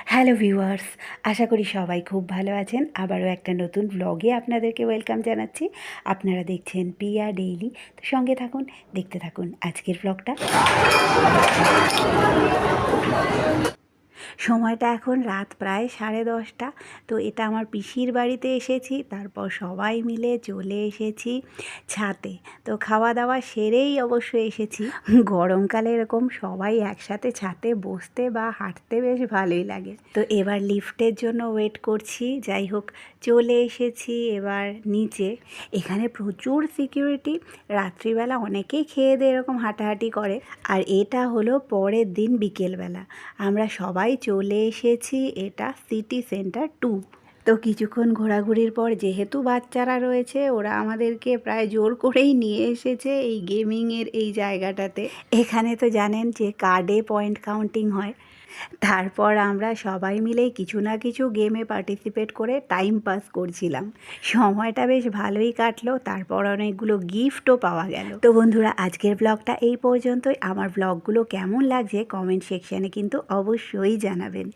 Hello viewers, আশা করি সবাই খুব ভালো আছেন। আবারও একটা নতুন ব্লগে আপনাদেরকে ওয়েলকাম জানাচ্ছি। আপনারা দেখছেন পিয়া ডেইলি। তো সঙ্গে থাকুন, দেখতে থাকুন আজকের ব্লগটা। সময়টা এখন রাত প্রায় 10:30। তো এটা আমার পিসির বাড়িতে এসেছি, তারপর সবাই মিলে চলে এসেছি ছাদে। তো খাওয়া দাওয়া সেরেই অবশ্য এসেছি। গরমকালে এরকম সবাই একসাথে ছাদে বসতে বা হাঁটতে বেশ ভালোই লাগে। তো এবার লিফটের জন্য ওয়েট করছি। যাই হোক, চলে এসেছি এবার নিচে। এখানে প্রচুর সিকিউরিটি। রাত্রিবেলা অনেকেই খেয়ে দিয়ে এরকম হাঁটাহাঁটি করে। আর এটা হলো পরের দিন বিকেলবেলা। আমরা সবাই চলে এসেছি এটা সিটি সেন্টার 2। তো কিছুক্ষণ ঘোরাঘুরির পর যেহেতু বাচ্চারা রয়েছে, ওরা আমাদেরকে প্রায় জোর করেই নিয়ে এসেছে এই গেমিংয়ের এই জায়গাটাতে। এখানে তো জানেন যে কার্ডে পয়েন্ট কাউন্টিং হয়। তারপর আমরা সবাই মিলে কিছু না কিছু গেমে পার্টিসিপেট করে টাইম পাস করছিলাম। সময়টা বেশ ভালোই কাটলো। তারপর অনেকগুলো গিফটও পাওয়া গেল। তো বন্ধুরা, আজকের ব্লগটা এই পর্যন্তই। আমার ব্লগগুলো কেমন লাগছে কমেন্ট সেকশানে কিন্তু অবশ্যই জানাবেন।